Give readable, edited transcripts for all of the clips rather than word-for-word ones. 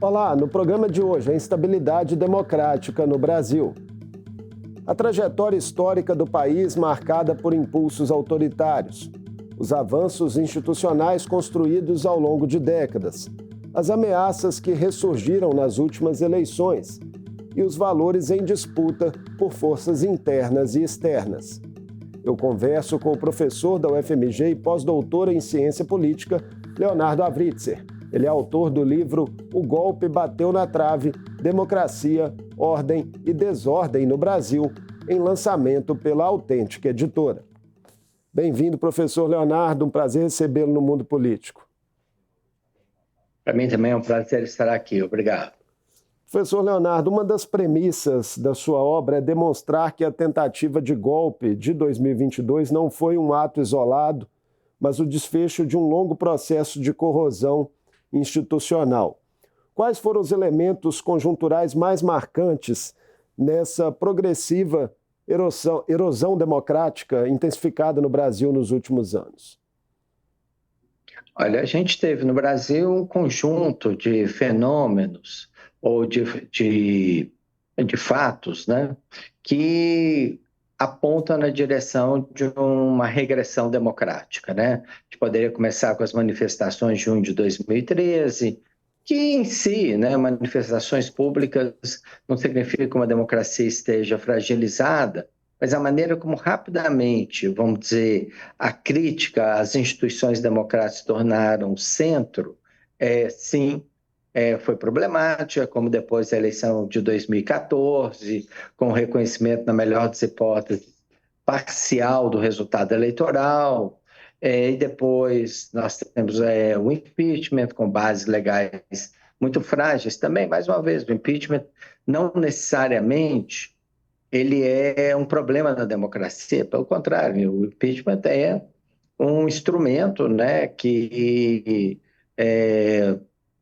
Olá, no programa de hoje, a instabilidade democrática no Brasil. A trajetória histórica do país marcada por impulsos autoritários, os avanços institucionais construídos ao longo de décadas, as ameaças que ressurgiram nas últimas eleições e os valores em disputa por forças internas e externas. Eu converso com o professor da UFMG e pós-doutor em ciência política, Leonardo Avritzer. Ele é autor do livro O Golpe Bateu na Trave, Democracia, Ordem e Desordem no Brasil, em lançamento pela Autêntica Editora. Bem-vindo, professor Leonardo, um prazer recebê-lo no Mundo Político. Para mim também é um prazer estar aqui, obrigado. Professor Leonardo, uma das premissas da sua obra é demonstrar que a tentativa de golpe de 2022 não foi um ato isolado, mas o desfecho de um longo processo de corrosão institucional. Quais foram os elementos conjunturais mais marcantes nessa progressiva erosão democrática intensificada no Brasil nos últimos anos? Olha, a gente teve no Brasil um conjunto de fenômenos ou de fatos, né, que apontam na direção de uma regressão democrática, né? A gente poderia começar com as manifestações de junho de 2013, que em si, né, manifestações públicas não significa que uma democracia esteja fragilizada, mas a maneira como rapidamente, vamos dizer, a crítica às instituições democráticas se tornaram centro, sim, foi problemática, como depois da eleição de 2014, com o reconhecimento, na melhor das hipóteses, parcial do resultado eleitoral, e depois nós temos o impeachment com bases legais muito frágeis também. Mais uma vez, o impeachment não necessariamente ele é um problema na democracia, pelo contrário, o impeachment é um instrumento, né, que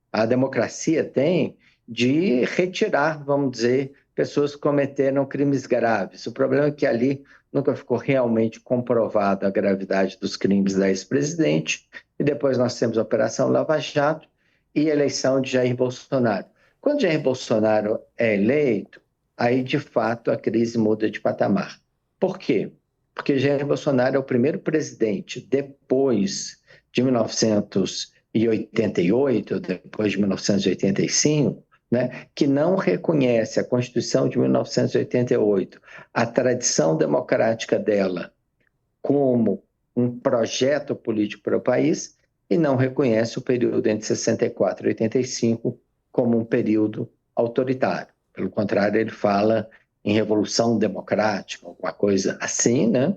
a democracia tem de retirar, vamos dizer, pessoas que cometeram crimes graves. O problema é que ali nunca ficou realmente comprovada a gravidade dos crimes da ex-presidente, e depois nós temos a Operação Lava Jato e a eleição de Jair Bolsonaro. Quando Jair Bolsonaro é eleito, aí de fato a crise muda de patamar. Por quê? Porque Jair Bolsonaro é o primeiro presidente depois de 1988, depois de 1985, né, que não reconhece a Constituição de 1988, a tradição democrática dela, como um projeto político para o país, e não reconhece o período entre 64 e 85 como um período autoritário. Pelo contrário, ele fala em revolução democrática, alguma coisa assim, né?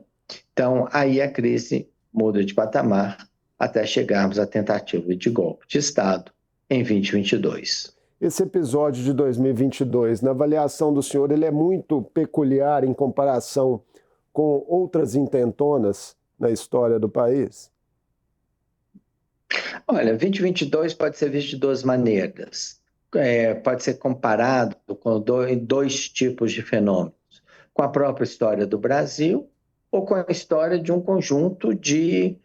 Então, aí a crise muda de patamar até chegarmos à tentativa de golpe de Estado em 2022. Esse episódio de 2022, na avaliação do senhor, ele é muito peculiar em comparação com outras intentonas na história do país? Olha, 2022 pode ser visto de duas maneiras. Pode ser comparado com dois tipos de fenômenos. Com a própria história do Brasil ou com a história de um conjunto de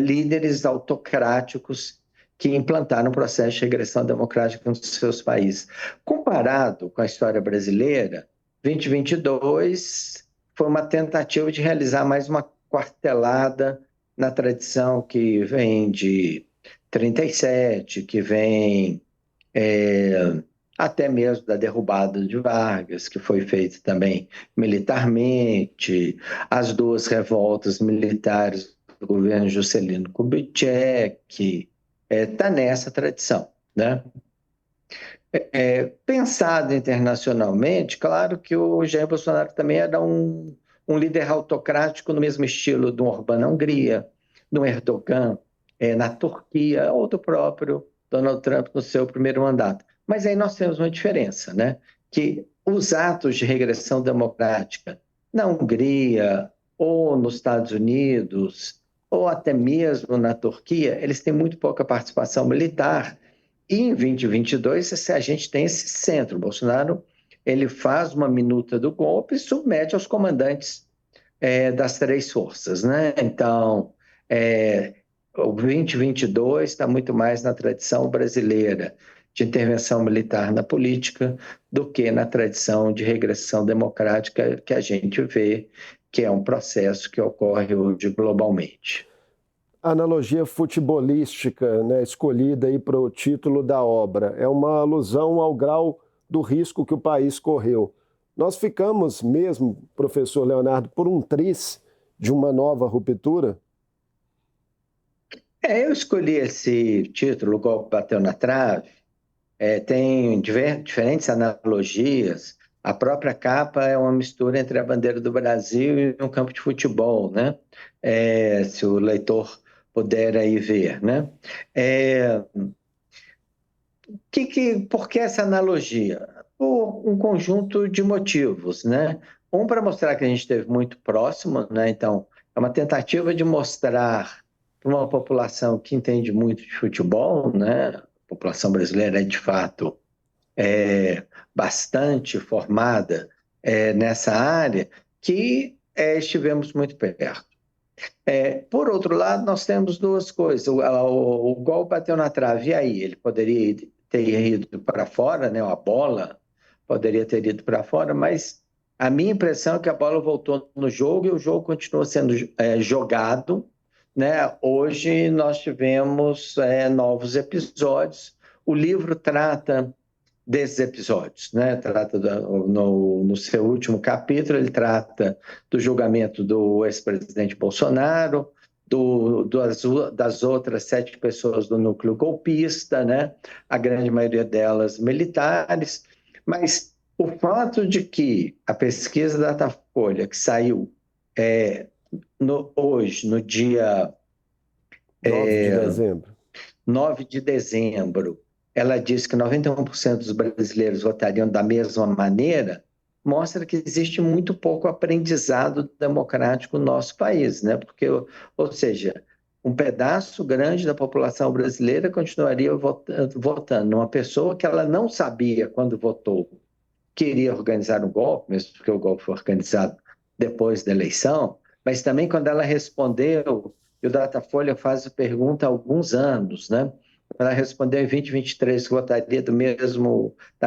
líderes autocráticos que implantaram um processo de regressão democrática nos seus países. Comparado com a história brasileira, 2022 foi uma tentativa de realizar mais uma quartelada na tradição que vem de 37, que vem até mesmo da derrubada de Vargas, que foi feita também militarmente, as duas revoltas militares do governo Juscelino Kubitschek, está nessa tradição, né? Pensado internacionalmente, claro que o Jair Bolsonaro também era um líder autocrático no mesmo estilo do Orbán na Hungria, do Erdogan na Turquia, ou do próprio Donald Trump no seu primeiro mandato. Mas aí nós temos uma diferença, né? Que os atos de regressão democrática na Hungria, ou nos Estados Unidos, ou até mesmo na Turquia, eles têm muito pouca participação militar. E em 2022, a gente tem esse centro. O Bolsonaro ele faz uma minuta do golpe e submete aos comandantes das três forças, né? Então, o 2022 está muito mais na tradição brasileira, de intervenção militar na política do que na tradição de regressão democrática que a gente vê, que é um processo que ocorre hoje globalmente. A analogia futebolística, né, escolhida aí para o título da obra é uma alusão ao grau do risco que o país correu. Nós ficamos mesmo, professor Leonardo, por um triz de uma nova ruptura? Eu escolhi esse título, O Golpe Bateu na Trave. Tem diferentes analogias. A própria capa é uma mistura entre a bandeira do Brasil e um campo de futebol, né? Se o leitor puder aí ver, né? Por que essa analogia? Por um conjunto de motivos, né? Para mostrar que a gente esteve muito próximo, né? Então, é uma tentativa de mostrar para uma população que entende muito de futebol, né? A população brasileira é, de fato, bastante formada nessa área, que estivemos muito perto. Por outro lado, nós temos duas coisas. O gol bateu na trave, e aí? Ele poderia ter ido para fora, né? A bola poderia ter ido para fora, mas a minha impressão é que a bola voltou no jogo e o jogo continuou sendo jogado, né? Hoje nós tivemos novos episódios. O livro trata desses episódios, né? No seu último capítulo, ele trata do julgamento do ex-presidente Bolsonaro, das outras 7 pessoas do núcleo golpista, né? A grande maioria delas militares, mas o fato de que a pesquisa da Datafolha, que saiu hoje, no dia 9 de dezembro. 9 de dezembro, ela diz que 91% dos brasileiros votariam da mesma maneira, mostra que existe muito pouco aprendizado democrático no nosso país, né? Porque, ou seja, um pedaço grande da população brasileira continuaria votando numa pessoa que ela não sabia quando votou queria organizar um golpe, mesmo porque o golpe foi organizado depois da eleição, mas também quando ela respondeu, e o Datafolha faz a pergunta há alguns anos, né? Ela respondeu em 2023 que votaria da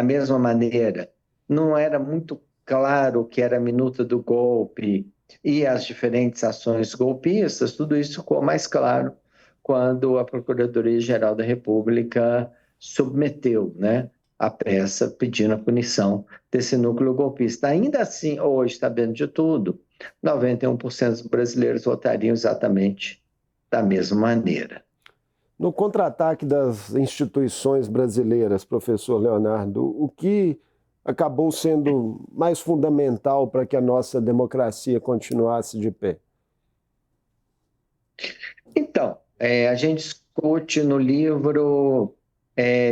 mesma maneira. Não era muito claro o que era a minuta do golpe e as diferentes ações golpistas, tudo isso ficou mais claro quando a Procuradoria-Geral da República submeteu, né, a peça pedindo a punição desse núcleo golpista. Ainda assim, hoje, sabendo de tudo, 91% dos brasileiros votariam exatamente da mesma maneira. No contra-ataque das instituições brasileiras, professor Leonardo, o que acabou sendo mais fundamental para que a nossa democracia continuasse de pé? Então, a gente discute no livro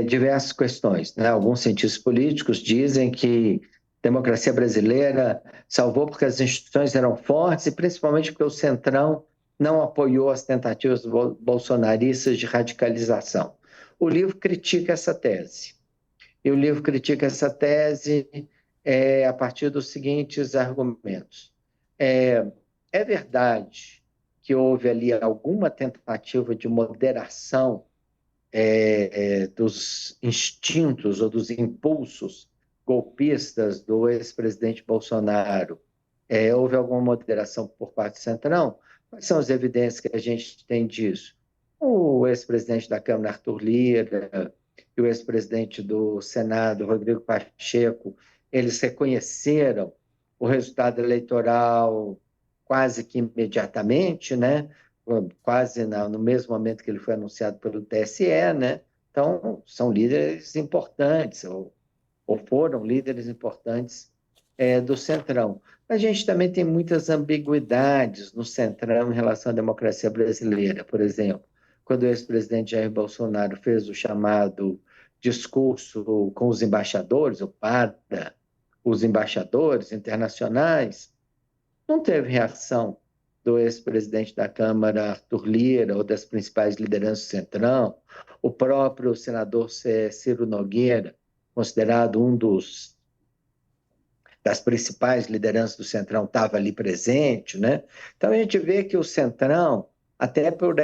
diversas questões, né? Alguns cientistas políticos dizem que a democracia brasileira salvou porque as instituições eram fortes e principalmente porque o Centrão não apoiou as tentativas bolsonaristas de radicalização. O livro critica essa tese. E o livro critica essa tese a partir dos seguintes argumentos. É verdade que houve ali alguma tentativa de moderação dos instintos ou dos impulsos golpistas do ex-presidente Bolsonaro. Houve alguma moderação por parte do Centrão? Quais são as evidências que a gente tem disso? O ex-presidente da Câmara, Arthur Lira, e o ex-presidente do Senado, Rodrigo Pacheco, eles reconheceram o resultado eleitoral quase que imediatamente, né? Quase no mesmo momento que ele foi anunciado pelo TSE, né? Então, são líderes importantes, ou foram líderes importantes do Centrão. A gente também tem muitas ambiguidades no Centrão em relação à democracia brasileira. Por exemplo, quando o ex-presidente Jair Bolsonaro fez o chamado discurso com os embaixadores, ou para os embaixadores internacionais, não teve reação do ex-presidente da Câmara, Arthur Lira, ou das principais lideranças do Centrão, o próprio senador Ciro Nogueira, considerado das principais lideranças do Centrão, estava ali presente, né? Então a gente vê que o Centrão, até por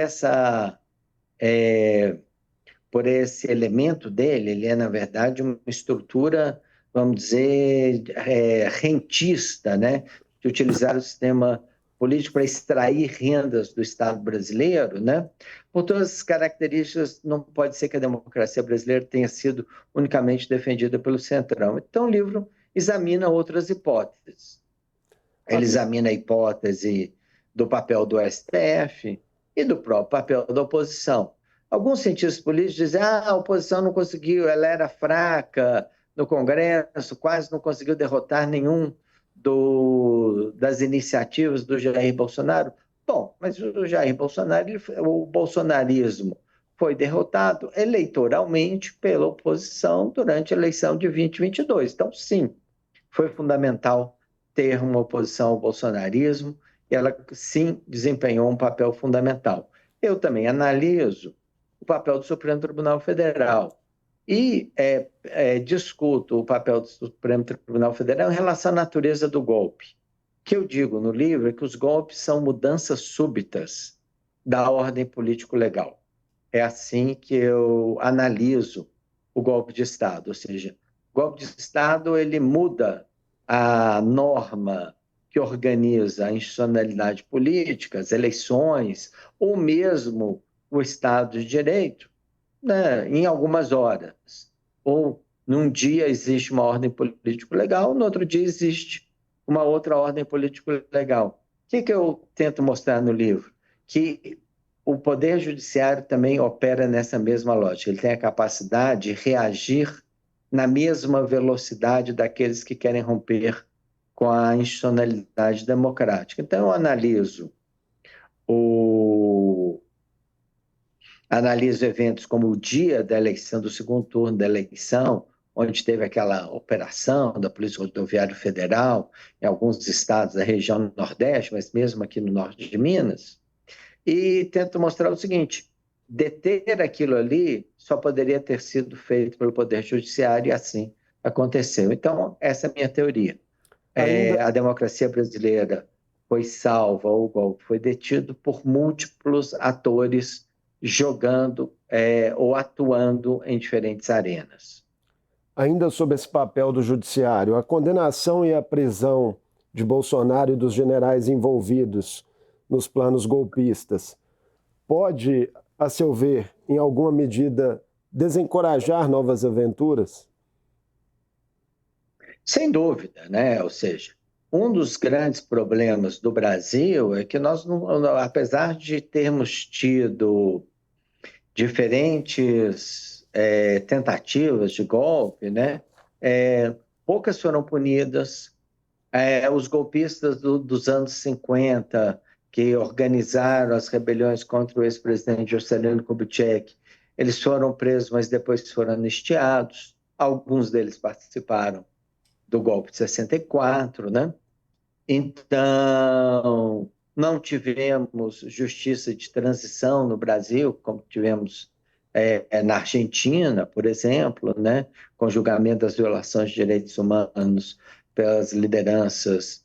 por esse elemento dele, ele é, na verdade, uma estrutura, vamos dizer, rentista, né? De utilizar o sistema político para extrair rendas do Estado brasileiro, né? Por todas as características, não pode ser que a democracia brasileira tenha sido unicamente defendida pelo Centrão. Então, o livro examina outras hipóteses. Ele examina a hipótese do papel do STF e do próprio papel da oposição. Alguns cientistas políticos dizem que a oposição não conseguiu, ela era fraca no Congresso, quase não conseguiu derrotar nenhum das iniciativas do Jair Bolsonaro. Bom, mas o Jair Bolsonaro, o bolsonarismo foi derrotado eleitoralmente pela oposição durante a eleição de 2022. Então, sim, foi fundamental ter uma oposição ao bolsonarismo e ela, sim, desempenhou um papel fundamental. Eu também analiso o papel do Supremo Tribunal Federal e discuto o papel do Supremo Tribunal Federal em relação à natureza do golpe. O que eu digo no livro é que os golpes são mudanças súbitas da ordem político-legal. É assim que eu analiso o golpe de Estado, ou seja, o golpe de Estado ele muda a norma que organiza a institucionalidade política, as eleições, ou mesmo o Estado de Direito, né, em algumas horas. Ou num dia existe uma ordem político-legal, no outro dia existe uma outra ordem político-legal. O que eu tento mostrar no livro? Que o Poder Judiciário também opera nessa mesma lógica. Ele tem a capacidade de reagir na mesma velocidade daqueles que querem romper com a institucionalidade democrática. Então, eu analiso eventos como o dia da eleição, do segundo turno da eleição, onde teve aquela operação da Polícia Rodoviária Federal em alguns estados da região Nordeste, mas mesmo aqui no norte de Minas, e tento mostrar o seguinte: deter aquilo ali só poderia ter sido feito pelo Poder Judiciário e assim aconteceu. Então, essa é a minha teoria. A democracia brasileira foi salva, ou o golpe foi detido por múltiplos atores jogando ou atuando em diferentes arenas. Ainda sobre esse papel do judiciário, a condenação e a prisão de Bolsonaro e dos generais envolvidos nos planos golpistas pode, a seu ver, em alguma medida, desencorajar novas aventuras? Sem dúvida, né? Ou seja, um dos grandes problemas do Brasil é que nós, apesar de termos tido diferentes tentativas de golpe, né? Poucas foram punidas. Os golpistas dos anos 50, que organizaram as rebeliões contra o ex-presidente Juscelino Kubitschek, eles foram presos, mas depois foram anistiados. Alguns deles participaram do golpe de 64, né? Então, não tivemos justiça de transição no Brasil, como tivemos na Argentina, por exemplo, né? Com julgamento das violações de direitos humanos pelas lideranças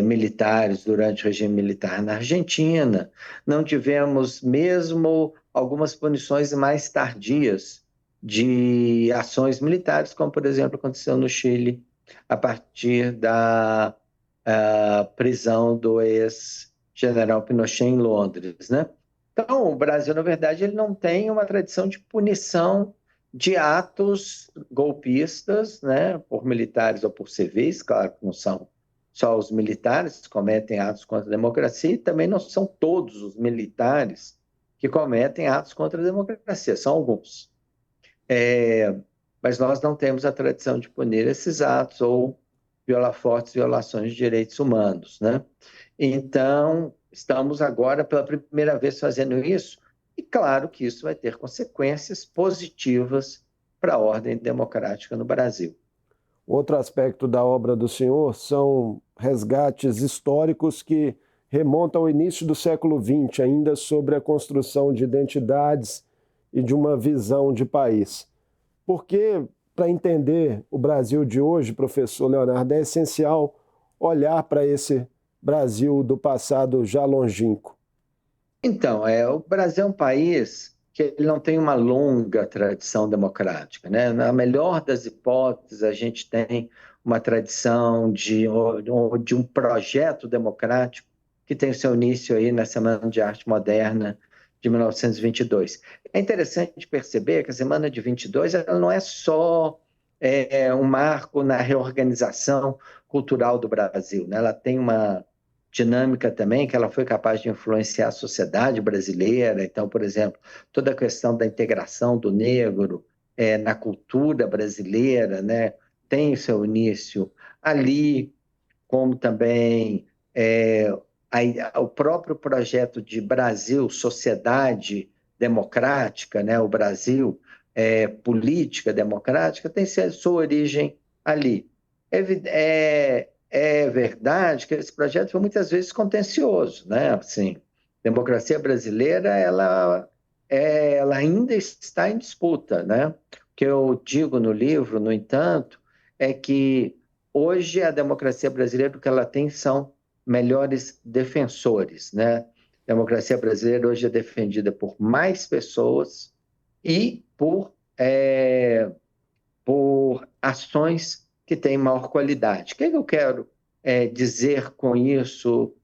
militares durante o regime militar na Argentina. Não tivemos mesmo algumas punições mais tardias de ações militares, como, por exemplo, aconteceu no Chile, a partir da prisão do ex-general Pinochet em Londres, né? Então, o Brasil, na verdade, ele não tem uma tradição de punição de atos golpistas, né, por militares ou por civis. Claro que não são só os militares que cometem atos contra a democracia, e também não são todos os militares que cometem atos contra a democracia, são alguns. Mas nós não temos a tradição de punir esses atos ou fortes violações de direitos humanos, né? Então, estamos agora pela primeira vez fazendo isso, e claro que isso vai ter consequências positivas para a ordem democrática no Brasil. Outro aspecto da obra do senhor são resgates históricos que remontam ao início do século XX, ainda sobre a construção de identidades e de uma visão de país. Porque, para entender o Brasil de hoje, professor Leonardo, é essencial olhar para esse Brasil do passado já longínquo. Então, o Brasil é um país que ele não tem uma longa tradição democrática, né? Na melhor das hipóteses, a gente tem uma tradição de um projeto democrático que tem seu início aí na Semana de Arte Moderna de 1922. É interessante perceber que a Semana de 22 ela não é só um marco na reorganização cultural do Brasil, né? Ela tem uma dinâmica também que ela foi capaz de influenciar a sociedade brasileira. Então, por exemplo, toda a questão da integração do negro na cultura brasileira, né, tem seu início ali, como também o próprio projeto de Brasil, sociedade democrática, né, o Brasil, política democrática, tem sua origem ali. É verdade que esse projeto foi muitas vezes contencioso, né? Assim, a democracia brasileira ela ainda está em disputa, né? O que eu digo no livro, no entanto, é que hoje a democracia brasileira, o que ela tem são melhores defensores, né? A democracia brasileira hoje é defendida por mais pessoas e por ações que têm maior qualidade. O que eu quero dizer com isso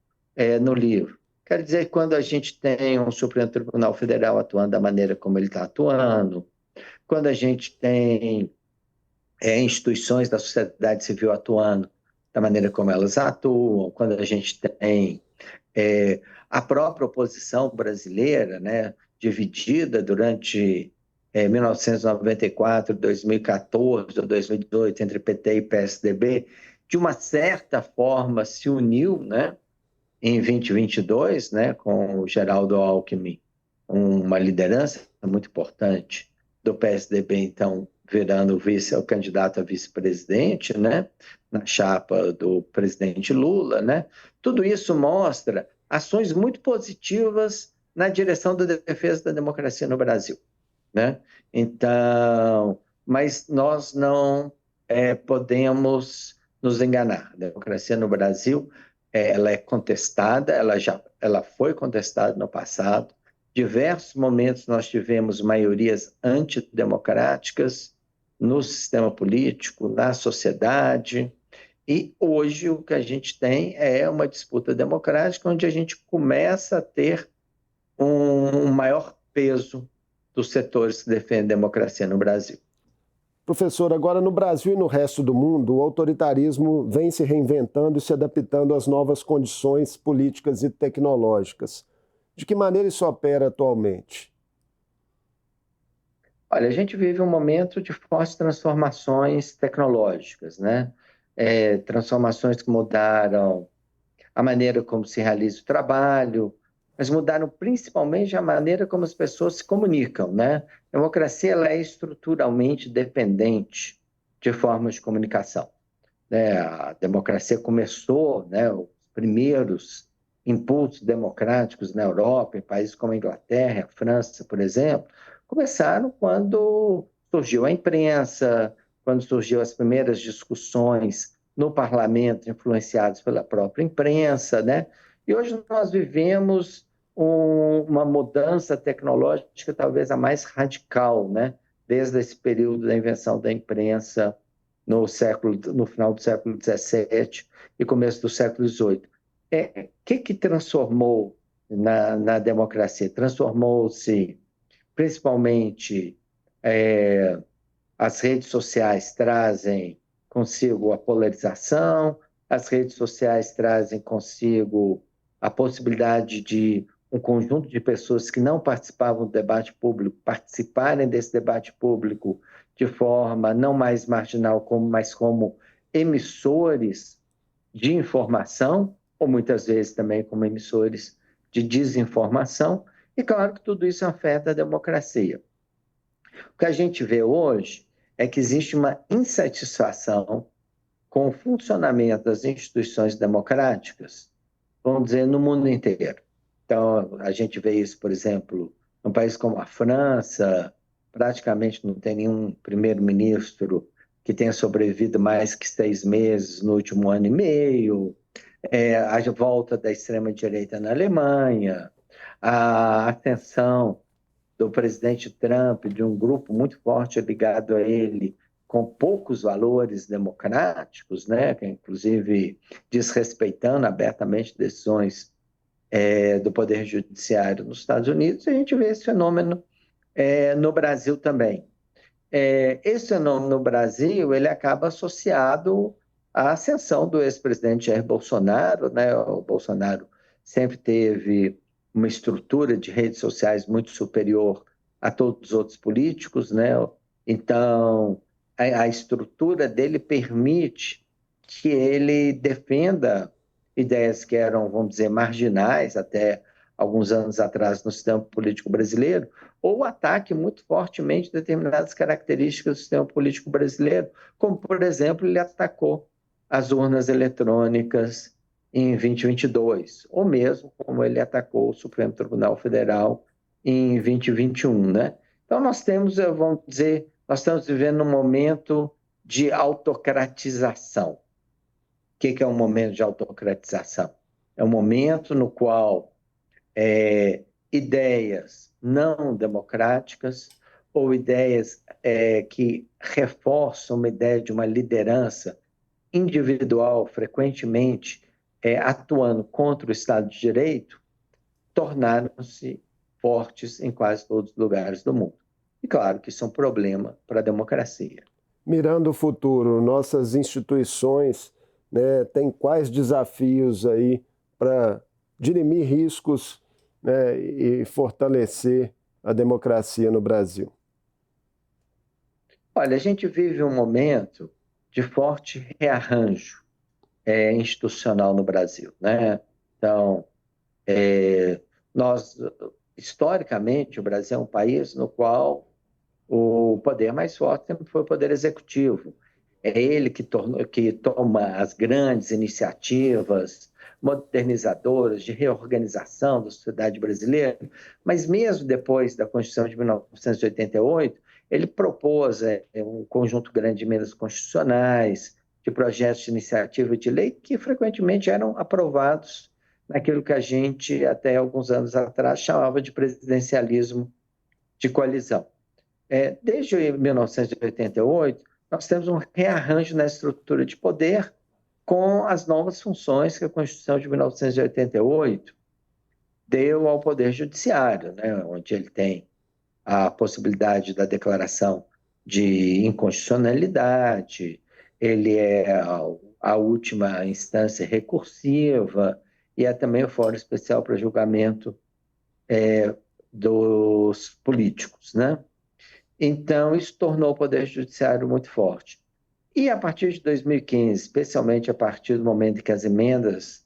no livro? Quero dizer que quando a gente tem um Supremo Tribunal Federal atuando da maneira como ele está atuando, quando a gente tem instituições da sociedade civil atuando da maneira como elas atuam, quando a gente tem a própria oposição brasileira, né, dividida durante 1994, 2014 ou 2018 entre PT e PSDB, de uma certa forma se uniu, né, em 2022, né, com o Geraldo Alckmin, uma liderança muito importante do PSDB, então, virando o candidato a vice-presidente, né, na chapa do presidente Lula, né? Tudo isso mostra ações muito positivas na direção da defesa da democracia no Brasil, né? Então, mas nós não podemos nos enganar. A democracia no Brasil ela é contestada, ela foi contestada no passado. Diversos momentos nós tivemos maiorias antidemocráticas no sistema político, na sociedade, e hoje o que a gente tem é uma disputa democrática onde a gente começa a ter um maior peso dos setores que defendem a democracia no Brasil. Professor, agora no Brasil e no resto do mundo, o autoritarismo vem se reinventando e se adaptando às novas condições políticas e tecnológicas. De que maneira isso opera atualmente? Olha, a gente vive um momento de fortes transformações tecnológicas, né? Transformações que mudaram a maneira como se realiza o trabalho, mas mudaram principalmente a maneira como as pessoas se comunicam, né? A democracia ela é estruturalmente dependente de formas de comunicação, né? A democracia começou, né, os primeiros impulsos democráticos na Europa, em países como a Inglaterra, a França, por exemplo, começaram quando surgiu a imprensa, quando surgiu as primeiras discussões no parlamento, influenciadas pela própria imprensa, né? E hoje nós vivemos uma mudança tecnológica talvez a mais radical, né? Desde esse período da invenção da imprensa no final do século XVII e começo do século XVIII. O que transformou na democracia? Transformou-se principalmente as redes sociais trazem consigo a polarização, as redes sociais trazem consigo a possibilidade de um conjunto de pessoas que não participavam do debate público participarem desse debate público de forma não mais marginal, mas como emissores de informação, ou muitas vezes também como emissores de desinformação, e claro que tudo isso afeta a democracia. O que a gente vê hoje é que existe uma insatisfação com o funcionamento das instituições democráticas, vamos dizer, no mundo inteiro. Então, a gente vê isso, por exemplo, num país como a França, praticamente não tem nenhum primeiro-ministro que tenha sobrevivido mais que 6 meses no último ano e meio, a volta da extrema-direita na Alemanha, a ascensão do presidente Trump, de um grupo muito forte ligado a ele, com poucos valores democráticos, né, que inclusive desrespeitando abertamente decisões do Poder Judiciário nos Estados Unidos, a gente vê esse fenômeno no Brasil também. Esse fenômeno no Brasil ele acaba associado à ascensão do ex-presidente Jair Bolsonaro, né? O Bolsonaro sempre teve uma estrutura de redes sociais muito superior a todos os outros políticos, né? Então, a estrutura dele permite que ele defenda ideias que eram, vamos dizer, marginais até alguns anos atrás no sistema político brasileiro, ou ataque muito fortemente determinadas características do sistema político brasileiro, como, por exemplo, ele atacou as urnas eletrônicas em 2022, ou mesmo como ele atacou o Supremo Tribunal Federal em 2021, né? Então, nós temos, vamos dizer, nós estamos vivendo um momento de autocratização. O que é um momento de autocratização? É um momento no qual ideias não democráticas ou ideias que reforçam uma ideia de uma liderança individual, frequentemente atuando contra o Estado de Direito, tornaram-se fortes em quase todos os lugares do mundo. E claro que isso é um problema para a democracia. Mirando o futuro, nossas instituições, né, têm quais desafios aí para dirimir riscos, né, e fortalecer a democracia no Brasil? Olha, a gente vive um momento de forte rearranjo institucional no Brasil, né? Então, nós, historicamente, o Brasil é um país no qual o poder mais forte sempre foi o poder executivo. É ele que toma as grandes iniciativas modernizadoras de reorganização da sociedade brasileira, mas mesmo depois da Constituição de 1988, ele propôs um conjunto grande de emendas constitucionais, de projetos de iniciativa de lei que frequentemente eram aprovados naquilo que a gente, até alguns anos atrás, chamava de presidencialismo de coalizão. Desde 1988, nós temos um rearranjo na estrutura de poder com as novas funções que a Constituição de 1988 deu ao Poder Judiciário, né, onde ele tem a possibilidade da declaração de inconstitucionalidade, ele é a última instância recursiva e é também o fórum especial para julgamento dos políticos, né? Então, isso tornou o Poder Judiciário muito forte. E a partir de 2015, especialmente a partir do momento em que as emendas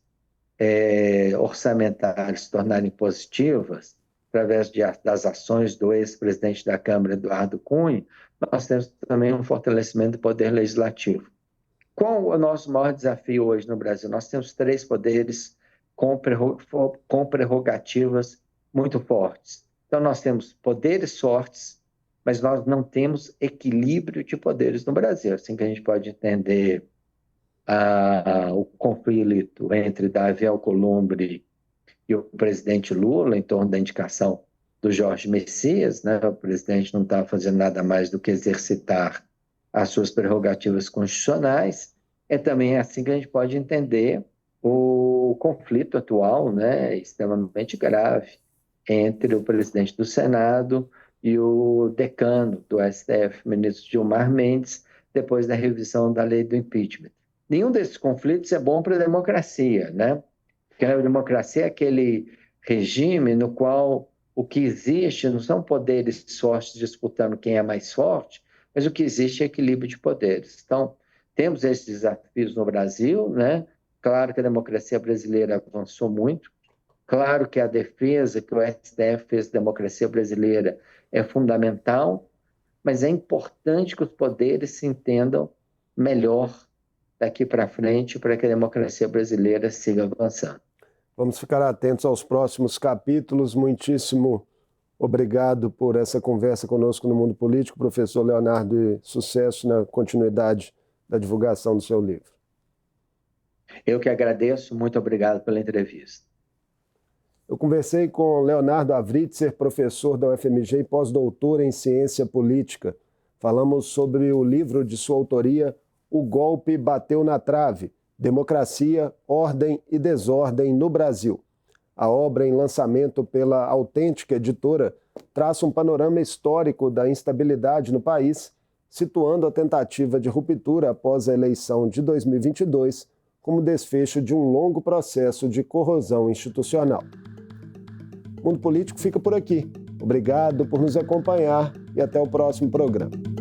orçamentárias se tornarem positivas, através das ações do ex-presidente da Câmara, Eduardo Cunha, nós temos também um fortalecimento do poder legislativo. Qual o nosso maior desafio hoje no Brasil? Nós temos 3 poderes com prerrogativas muito fortes. Então, nós temos poderes fortes, mas nós não temos equilíbrio de poderes no Brasil. Assim que a gente pode entender o conflito entre Davi Alcolumbre e o presidente Lula em torno da indicação do Jorge Messias, né? O presidente não estava fazendo nada mais do que exercitar as suas prerrogativas constitucionais. É também assim que a gente pode entender o conflito atual, né, extremamente grave, entre o presidente do Senado e o decano do STF, ministro Gilmar Mendes, depois da revisão da lei do impeachment. Nenhum desses conflitos é bom para a democracia, né? Porque a democracia é aquele regime no qual o que existe não são poderes fortes disputando quem é mais forte, mas o que existe é equilíbrio de poderes. Então, temos esses desafios no Brasil, né? Claro que a democracia brasileira avançou muito, claro que a defesa que o STF fez da democracia brasileira é fundamental, mas é importante que os poderes se entendam melhor daqui para frente para que a democracia brasileira siga avançando. Vamos ficar atentos aos próximos capítulos. Muitíssimo obrigado por essa conversa conosco no Mundo Político, professor Leonardo, e sucesso na continuidade da divulgação do seu livro. Eu que agradeço, muito obrigado pela entrevista. Eu conversei com Leonardo Avritzer, professor da UFMG e pós-doutor em ciência política. Falamos sobre o livro de sua autoria, O Golpe Bateu na Trave, Democracia, Ordem e Desordem no Brasil. A obra, em lançamento pela Autêntica Editora, traça um panorama histórico da instabilidade no país, situando a tentativa de ruptura após a eleição de 2022 como desfecho de um longo processo de corrosão institucional. O Mundo Político fica por aqui. Obrigado por nos acompanhar e até o próximo programa.